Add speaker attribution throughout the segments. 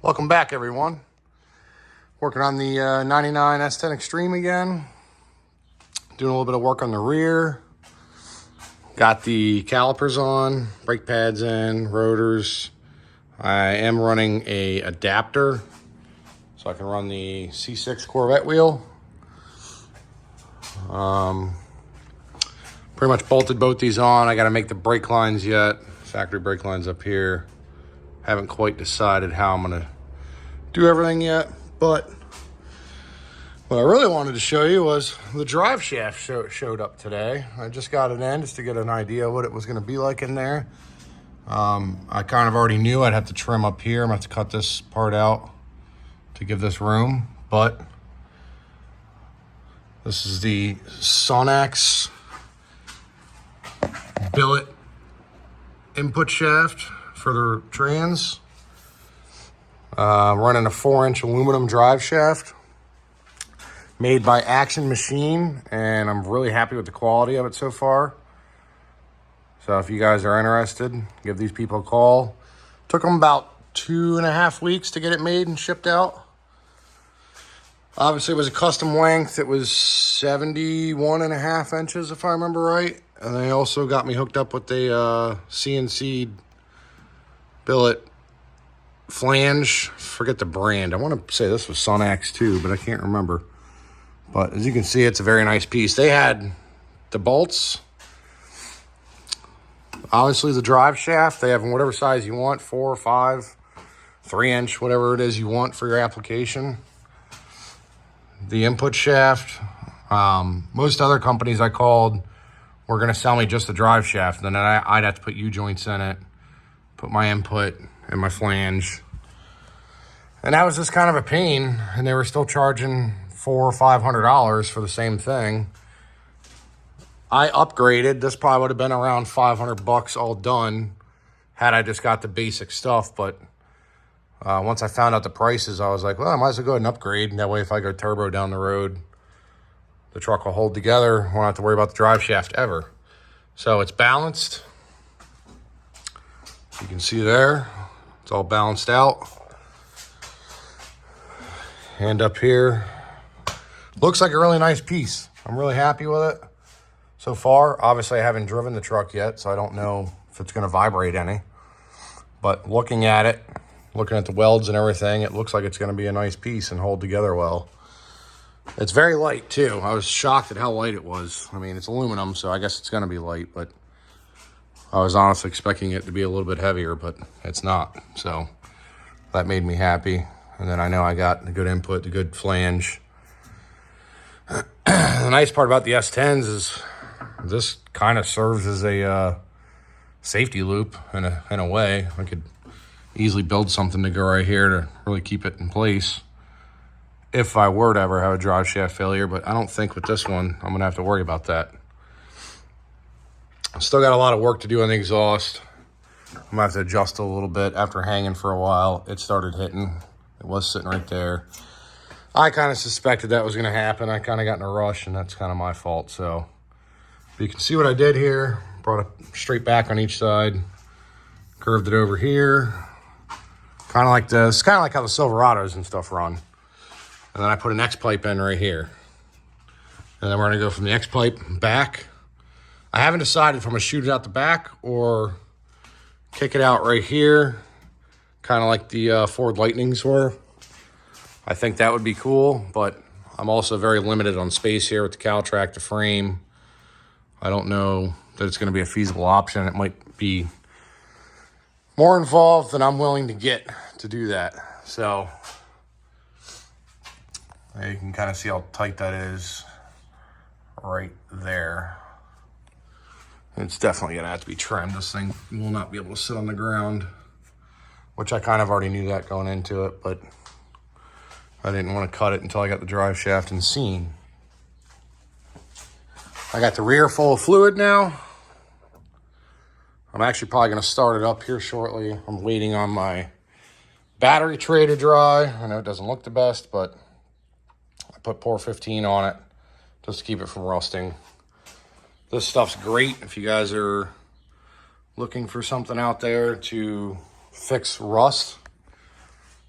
Speaker 1: Welcome back, everyone. Working on the 99 S-10 Extreme again. Doing a little bit of work on the rear. Got the calipers on, brake pads in, rotors. I am running a adapter so I can run the C6 Corvette wheel. Pretty much bolted both these on. I got to make the brake lines yet. Factory brake lines up here. Haven't quite decided how I'm going to do everything yet, but what I really wanted to show you was the drive shaft showed up today. I just got it in just to get an idea of what it was going to be like in there. I kind of already knew I'd have to trim up here. I'm going to have to cut this part out to give this room, but this is the Sonax Billet input shaft for the trans. Running a 4-inch aluminum drive shaft made by Action Machine, and I'm really happy with the quality of it so far. So if you guys are interested, give these people a call. Took them about 2.5 weeks to get it made and shipped out. Obviously it was a custom length. It was 71.5 inches if I remember right. And they also got me hooked up with a Cnc'D Billet Flange. Forget the brand. I want to say this was Sonax too, but I can't remember. But as you can see, it's a very nice piece. They had the bolts, obviously the drive shaft. They have them whatever size you want, 4 or 5, 3-inch, whatever it is you want for your application. The input shaft. Most other companies I called were going to sell me just the drive shaft. Then I'd have to put U-joints in it, put my input and my flange. And that was just kind of a pain. And they were still charging $400 or $500 for the same thing. I upgraded. This probably would have been around $500 all done had I just got the basic stuff. But once I found out the prices, I was like, well, I might as well go ahead and upgrade. And that way, if I go turbo down the road, the truck will hold together. Won't have to worry about the drive shaft ever. So it's balanced. You can see there, it's all balanced out. And up here, looks like a really nice piece. I'm really happy with it so far. Obviously, I haven't driven the truck yet, so I don't know if it's going to vibrate any. But looking at it, looking at the welds and everything, it looks like it's going to be a nice piece and hold together well. It's very light, too. I was shocked at how light it was. I mean, it's aluminum, so I guess it's going to be light, but I was honestly expecting it to be a little bit heavier, but it's not. So that made me happy. And then I know I got the good input, the good flange. The nice part about the S-10s is this kind of serves as a safety loop in a way. I could easily build something to go right here to really keep it in place if I were to ever have a drive shaft failure. But I don't think with this one I'm going to have to worry about that. Still got a lot of work to do on the exhaust. I'm going to have to adjust it a little bit. After hanging for a while, it started hitting. It was sitting right there. I kind of suspected that was going to happen. I kind of got in a rush, and that's kind of my fault. So you can see what I did here. Brought it straight back on each side. Curved it over here. Kind of like this. Kind of like how the Silverados and stuff run. And then I put an X-pipe in right here. And then we're going to go from the X-pipe back. I haven't decided if I'm going to shoot it out the back or kick it out right here, kind of like the Ford Lightnings were. I think that would be cool, but I'm also very limited on space here with the cow track, the frame. I don't know that it's going to be a feasible option. It might be more involved than I'm willing to get to do that. So you can kind of see how tight that is right there. It's definitely going to have to be trimmed. This thing will not be able to sit on the ground, which I kind of already knew that going into it, but I didn't want to cut it until I got the drive shaft and seen. I got the rear full of fluid now. I'm actually probably going to start it up here shortly. I'm waiting on my battery tray to dry. I know it doesn't look the best, but I put Pour 15 on it just to keep it from rusting. This stuff's great if you guys are looking for something out there to fix rust.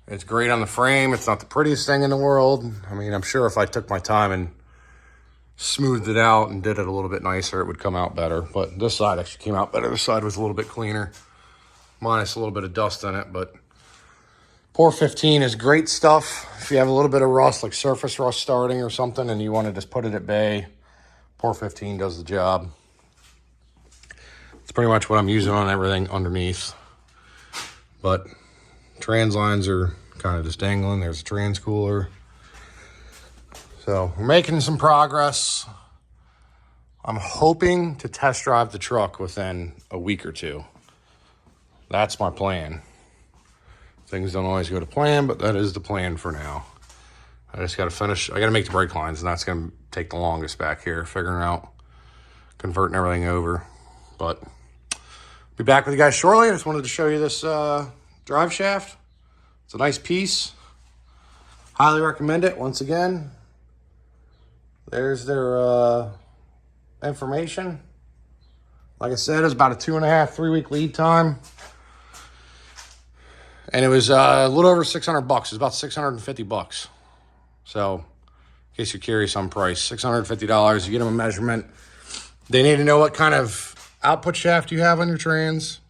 Speaker 1: It's great on the frame. It's not the prettiest thing in the world. I mean, I'm sure if I took my time and smoothed it out and did it a little bit nicer, it would come out better. But this side actually came out better. This side was a little bit cleaner, minus a little bit of dust in it. But Pour 15 is great stuff. If you have a little bit of rust, like surface rust starting or something, and you want to just put it at bay, Pour 15 does the job. It's pretty much what I'm using on everything underneath. But trans lines are kind of just dangling. There's a trans cooler. So we're making some progress. I'm hoping to test drive the truck within a week or two. That's my plan. Things don't always go to plan, but that is the plan for now. I just got to finish. I got to make the brake lines, and that's going to take the longest back here, figuring out, converting everything over. But be back with you guys shortly. I just wanted to show you this drive shaft. It's a nice piece. Highly recommend it. Once again, there's their information. Like I said, it's about a 2.5, 3 week lead time. And it was a little over $600. It was about $650. So, in case you're curious on price, $650. You get them a measurement. They need to know what kind of output shaft you have on your trans.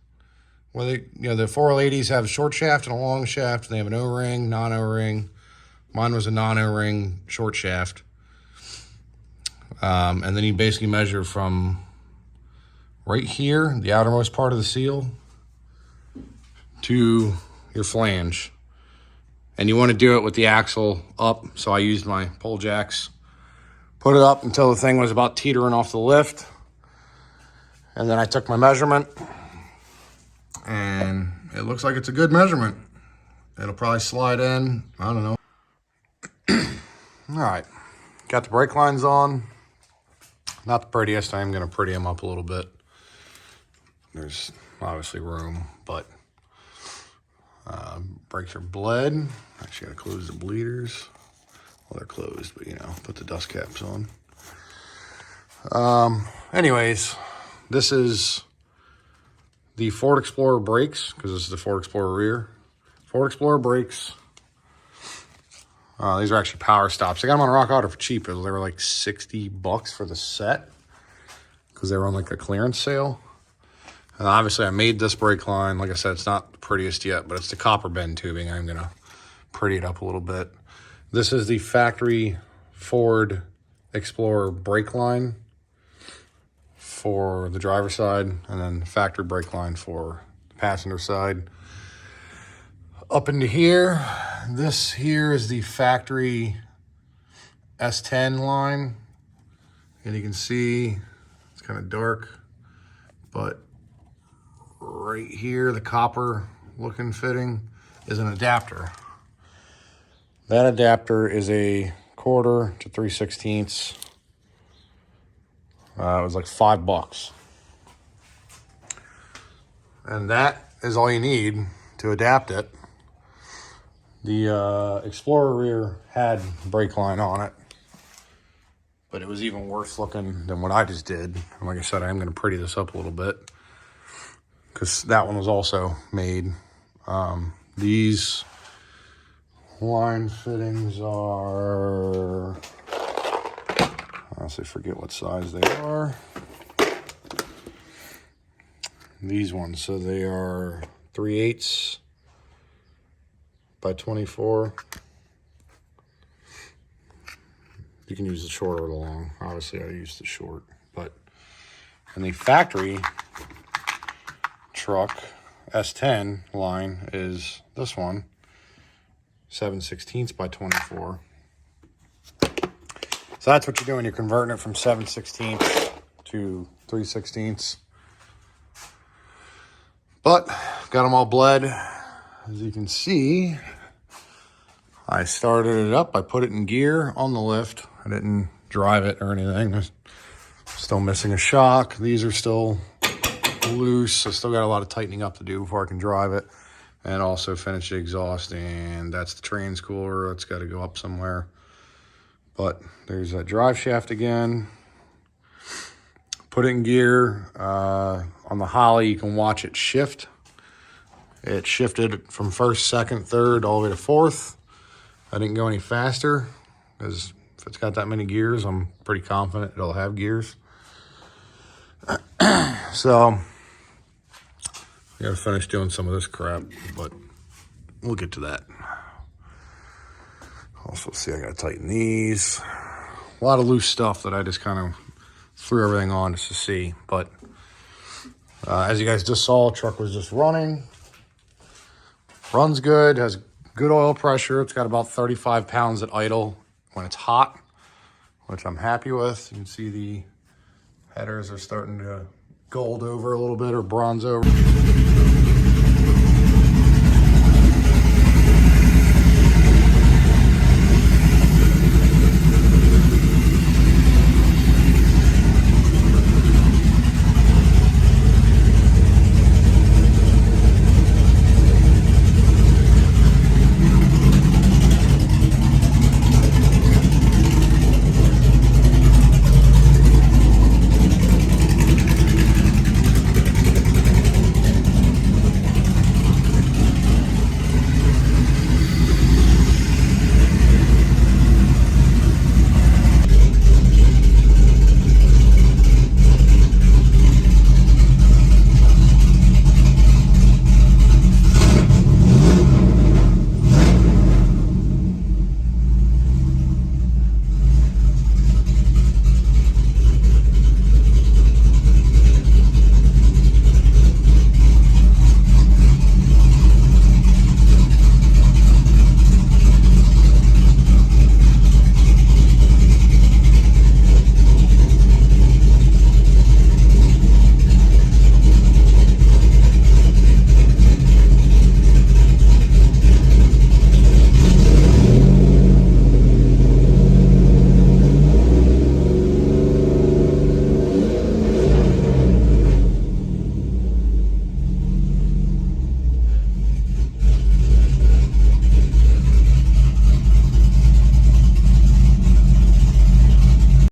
Speaker 1: Whether, you know, the 480s have a short shaft and a long shaft. And they have an O-ring, non-O-ring. Mine was a non-O-ring short shaft. And then you basically measure from right here, the outermost part of the seal, to your flange. And you want to do it with the axle up. So I used my pole jacks. Put it up until the thing was about teetering off the lift. And then I took my measurement. And it looks like it's a good measurement. It'll probably slide in. I don't know. All right. Got the brake lines on. Not the prettiest. I am going to pretty them up a little bit. There's obviously room, but brakes are bled. Actually, got to close the bleeders. Well, they're closed, but you know, put the dust caps on. Anyways, this is the Ford Explorer brakes, because this is the Ford Explorer rear. Ford Explorer brakes. These are actually power stops. I got them on Rock Auto for cheap. They were like $60 for the set, because they were on like a clearance sale. And obviously I made this brake line. Like I said, it's not the prettiest yet, but it's the copper bend tubing. I'm going to pretty it up a little bit. This is the factory Ford Explorer brake line for the driver's side, and then the factory brake line for the passenger side. Up into here, this here is the factory S-10 line. And you can see it's kind of dark, but right here, the copper looking fitting is an adapter. That adapter is a 1/4 to 3/16. It was like $5. And that is all you need to adapt it. The Explorer rear had brake line on it, but it was even worse looking than what I just did. And like I said, I am going to pretty this up a little bit, because that one was also made. These line fittings are, I honestly forget what size they are. These ones, so they are 3/8 by 24. You can use the short or the long. Obviously, I used the short, but in the factory truck S-10 line is this one, 7/16 by 24. So that's what you're doing. You're converting it from 7/16 to 3/16. But got them all bled. As you can see, I started it up. I put it in gear on the lift. I didn't drive it or anything. There's still missing a shock. These are still loose. I still got a lot of tightening up to do before I can drive it. And also finish the exhaust. And that's the trans cooler. It's got to go up somewhere. But there's that drive shaft again. Put it in gear. On the Holly, you can watch it shift. It shifted from first, second, third, all the way to fourth. I didn't go any faster because if it's got that many gears, I'm pretty confident it'll have gears. So I gotta finish doing some of this crap, but we'll get to that. Also, see, I gotta tighten these. A lot of loose stuff that I just kind of threw everything on just to see. But as you guys just saw, truck was just running. Runs good, has good oil pressure. It's got about 35 pounds at idle when it's hot, which I'm happy with. You can see the headers are starting to gold over a little bit or bronze over.